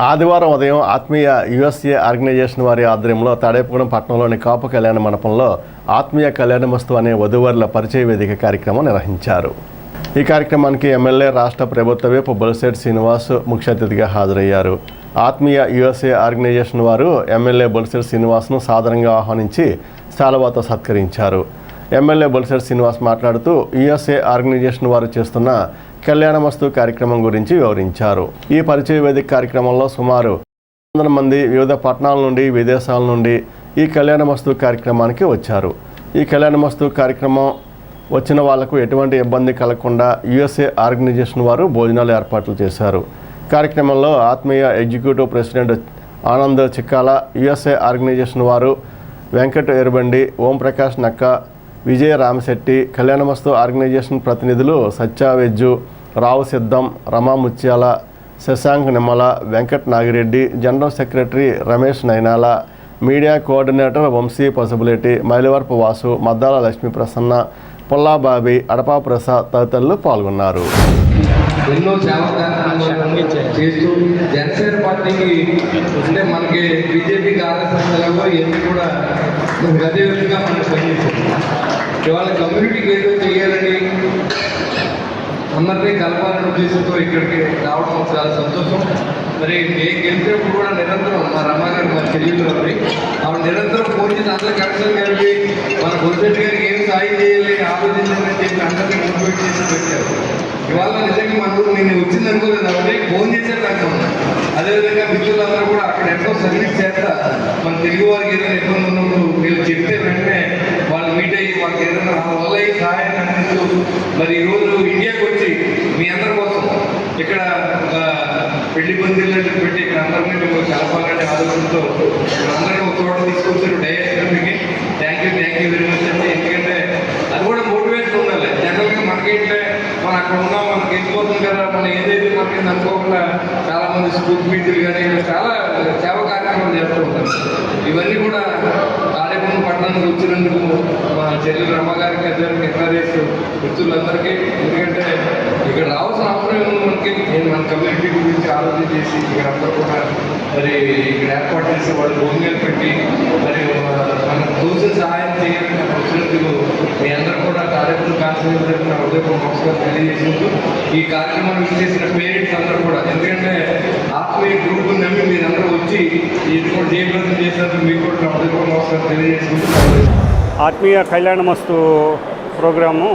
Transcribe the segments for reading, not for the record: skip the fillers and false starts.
ఆదివారం ఉదయం ఆత్మీయ యుఎస్ఏ ఆర్గనైజేషన్ వారి ఆధ్వర్యంలో తాడేపగూడెం పట్టణంలోని కాపు కళ్యాణ మండపంలో ఆత్మీయ కళ్యాణమస్తు అనే వధూవరుల పరిచయ వేదిక కార్యక్రమం నిర్వహించారు. ఈ కార్యక్రమానికి ఎమ్మెల్యే, రాష్ట్ర ప్రభుత్వ విప్ బొలిశెట్టి శ్రీనివాస్ ముఖ్య అతిథిగా హాజరయ్యారు. ఆత్మీయ యుఎస్ఏ ఆర్గనైజేషన్ వారు ఎమ్మెల్యే బొలిశెట్టి శ్రీనివాస్ను సాదరంగా ఆహ్వానించి శాలువాతో సత్కరించారు. ఎమ్మెల్యే బొలిశెట్టి శ్రీనివాస్ మాట్లాడుతూ యుఎస్ఏ ఆర్గనైజేషన్ వారు చేస్తున్న కళ్యాణమస్తు కార్యక్రమం గురించి వివరించారు. ఈ పరిచయ వేదిక కార్యక్రమంలో సుమారు 100 మంది వివిధ పట్టణాల నుండి, విదేశాల నుండి ఈ కళ్యాణమస్తు కార్యక్రమానికి వచ్చారు. ఈ కళ్యాణమస్తు కార్యక్రమం వచ్చిన వాళ్లకు ఎటువంటి ఇబ్బంది కలగకుండా యుఎస్ఏ ఆర్గనైజేషన్ వారు భోజనాలు ఏర్పాట్లు చేశారు. కార్యక్రమంలో ఆత్మీయ executive president Anand Chikkala, USA organisation వారు వెంకట్ ఎరుబండి, ఓంప్రకాష్ నక్క, విజయ రామశెట్టి, కళ్యాణమస్తు ఆర్గనైజేషన్ ప్రతినిధులు సత్య వెజ్జు, రావు Siddham, Rama Mutyala, Shashank Nimmala, Venkat Nagireddy, general secretary Ramesh Nainala, media coordinator Vamsi Pasupuleti, Mylavarapu Vasu, Maddala Lakshmi Prasanna, Pullababi, Adapa Prasad తదితరులు పాల్గొన్నారు. ఎన్నో సేవా కార్యక్రమాలు చేస్తూ జనసేన పార్టీకి అంటే మనకి బీజేపీకి ఆర్ఎస్ఎస్లో ఎన్ని కూడా అదే విధంగా మనం పనిచేస్తాం. ఇవాళ కమ్యూనిటీకి ఏదో చేయాలని, అందరినీ కలపాలనే ఉద్దేశంతో ఇక్కడికి రావడం చాలా సంతోషం. మరి నేను గెలిచినప్పుడు కూడా నిరంతరం మా రమ్మగారు, మా చెల్లెళ్ళు ఆవిడ నిరంతరం ఫోన్ చేసి అందరూ కనెక్షన్ కలిపి మన బొలిశెట్టి గారికి ఏం సాయం చేయాలి ఆలోచించాలని చెప్పి అందరినీ మోటివేట్ చేసి పెట్టారు. ఇవాళ నిజంగా మన ఊరు నేను వచ్చింది అనుకోలేదు కాబట్టి ఫోన్ చేసే కాక అదేవిధంగా మిత్రులందరూ కూడా అక్కడ ఎంతో సర్వీస్ చేస్తా మన తెలుగు వారికి ఏదైనా ఇబ్బంది ఉన్నప్పుడు వీళ్ళు చెప్తే వెంటనే వాళ్ళు మీట్ అయ్యి వాళ్ళకి ఏదైనా వల్ల సహాయాన్ని అందిస్తూ మరి ఈరోజు ఇండియాకి వచ్చి మీ అందరి కోసం ఇక్కడ పెళ్లి పందిళ్ళు పెట్టి ఇక్కడ అందరినీ మేము కలపాలనే ఆలోచనతో అందరినీ ఒక చోట తీసుకొచ్చారు. డైరెక్టర్కి థ్యాంక్ యూ వెరీ మచ్ అండి. ఎందుకంటే అది కూడా మోటివేషన్ ఉండాలి. జనరల్గా మనకేంటే మనం అక్కడ ఉన్నాం, మనకి వెళ్ళిపోతుంది కదా, మనం ఏదైతే మనకి అనుకోకుండా చాలామంది స్కూల్ మీటింగ్లు కానీ చాలా సేవా కార్యక్రమాలు చేస్తూ ఉంటారు. ఇవన్నీ కూడా తాడేపల్లి పట్టణానికి వచ్చినందుకు మా చెల్లెలు రమ్మగారికి, అందరికి ఎంకరేజ్ మిత్రులందరికీ, ఎందుకంటే ఇక్కడ రావాల్సిన అవసరం ఉంది మనకి. నేను మన కమ్యూనిటీ గురించి ఆలోచన చేసి ఇక్కడ అందరూ కూడా మరి ఇక్కడ ఏర్పాటు చేసి వాళ్ళు భోజనాలు పెట్టి మరి మనకు తోసిన సహాయం చేయాలని వచ్చినందుకు మీ అందరూ కూడా తాడేపల్లి కాన్స్టిట్యూన్సీ తరఫున హృదయపూర్వక నమస్కారం తెలియజేసుకుంటూ ఈ కార్యక్రమాన్ని విచ్చేసిన పేరెంట్స్ అందరూ కూడా, ఎందుకంటే ఆత్మీయ గ్రూప్ నమ్మి మీరందరూ వచ్చి ఇది కూడా జయప్రదం చేసినందుకు మీకు కూడా హృదయపూర్వక నమస్కారం తెలియజేసుకుంటూ ఆత్మీయ కళ్యాణమస్తు ప్రోగ్రాము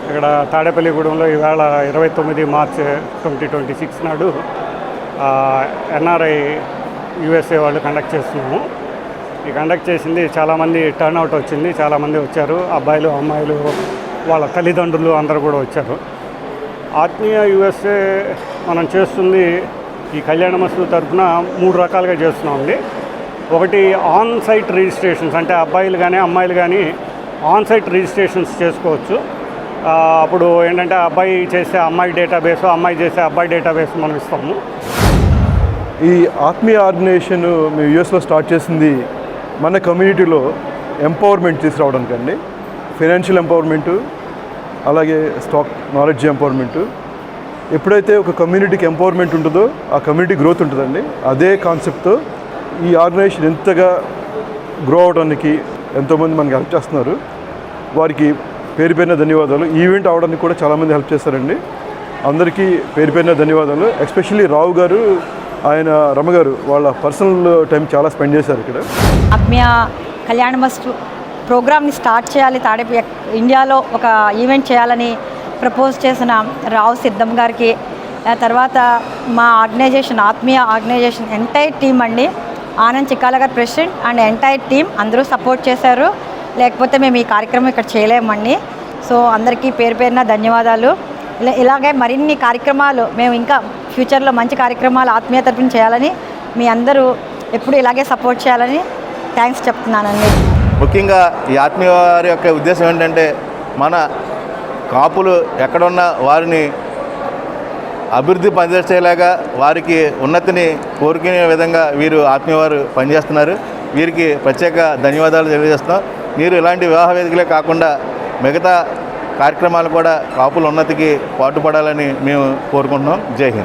ఇక్కడ తాడేపల్లిగూడెంలో ఈవేళ 29 మార్చి 2026 నాడు ఎన్ఆర్ఐ యుఎస్ఏ వాళ్ళు కండక్ట్ చేస్తున్నాము. ఈ కండక్ట్ చేసింది చాలామంది టర్న్అవుట్ వచ్చింది, చాలామంది వచ్చారు. అబ్బాయిలు, అమ్మాయిలు, వాళ్ళ తల్లిదండ్రులు అందరూ కూడా వచ్చారు. ఆత్మీయ యుఎస్ఏ మనం చేస్తుంది ఈ కళ్యాణమస్తు తరఫున 3 రకాలుగా చేస్తున్నామండి. ఒకటి ఆన్ సైట్ రిజిస్ట్రేషన్స్, అంటే అబ్బాయిలు కానీ అమ్మాయిలు కానీ ఆన్ సైట్ రిజిస్ట్రేషన్స్ చేసుకోవచ్చు. అప్పుడు ఏంటంటే అబ్బాయి చేసే అమ్మాయి డేటాబేస్, అమ్మాయి చేసే అబ్బాయి డేటాబేస్ మనం ఇస్తాము. ఈ ఆత్మీయ ఆర్గనైజేషన్ మేము యూఎస్లో స్టార్ట్ చేసింది మన కమ్యూనిటీలో ఎంపవర్మెంట్ తీసుకురావడానికి అండి. ఫైనాన్షియల్ ఎంపవర్మెంటు, అలాగే స్టాక్ నాలెడ్జ్ ఎంపవర్మెంటు. ఎప్పుడైతే ఒక కమ్యూనిటీకి ఎంపవర్మెంట్ ఉంటుందో ఆ కమ్యూనిటీ గ్రోత్ ఉంటుందండి. అదే కాన్సెప్ట్తో ఈ ఆర్గనైజేషన్ ఎంతగా గ్రో అవడానికి ఎంతోమంది మనకి హెల్ప్ చేస్తున్నారు. వారికి పేరు పేరున ధన్యవాదాలు. ఈవెంట్ అవడానికి కూడా చాలామంది హెల్ప్ చేస్తారండి. అందరికీ పేరు పేరున ధన్యవాదాలు. ఎస్పెషల్లీ రావు గారు, ఆయన రమగారు వాళ్ళ పర్సనల్ టైం చాలా స్పెండ్ చేశారు ఇక్కడ. ఆత్మీయ కళ్యాణమస్తు ప్రోగ్రామ్ని స్టార్ట్ చేయాలి, ఇండియాలో ఒక ఈవెంట్ చేయాలని ప్రపోజ్ చేసిన రావు సిద్ధం గారికి, తర్వాత మా ఆర్గనైజేషన్ ఆత్మీయ ఆర్గనైజేషన్ ఎంటైర్ టీమ్ అండి, ఆనంద్ చిక్కాల గారు ప్రెసిడెంట్ అండ్ ఎంటైర్ టీమ్ అందరూ సపోర్ట్ చేశారు. లేకపోతే మేము ఈ కార్యక్రమం ఇక్కడ చేయలేమండి. సో అందరికీ పేరు పేరున ధన్యవాదాలు. ఇలాగే మరిన్ని కార్యక్రమాలు మేము ఇంకా ఫ్యూచర్లో మంచి కార్యక్రమాలు ఆత్మీయ తరపున చేయాలని, మీ అందరూ ఎప్పుడు ఇలాగే సపోర్ట్ చేయాలని థ్యాంక్స్ చెప్తున్నానండి. ముఖ్యంగా ఈ ఆత్మీయ వారి యొక్క ఉద్దేశం ఏంటంటే మన కాపులు ఎక్కడున్న వారిని అభివృద్ధి పనిచేసేలాగా, వారికి ఉన్నతిని కోరుకునే విధంగా వీరు ఆత్మీయవారు పనిచేస్తున్నారు. వీరికి ప్రత్యేక ధన్యవాదాలు తెలియజేస్తున్నాం. మీరు ఇలాంటి వివాహ వేదికలే కాకుండా మిగతా కార్యక్రమాలు కూడా కాపుల ఉన్నతికి పాటుపడాలని మేము కోరుకుంటున్నాం. జై హింద్.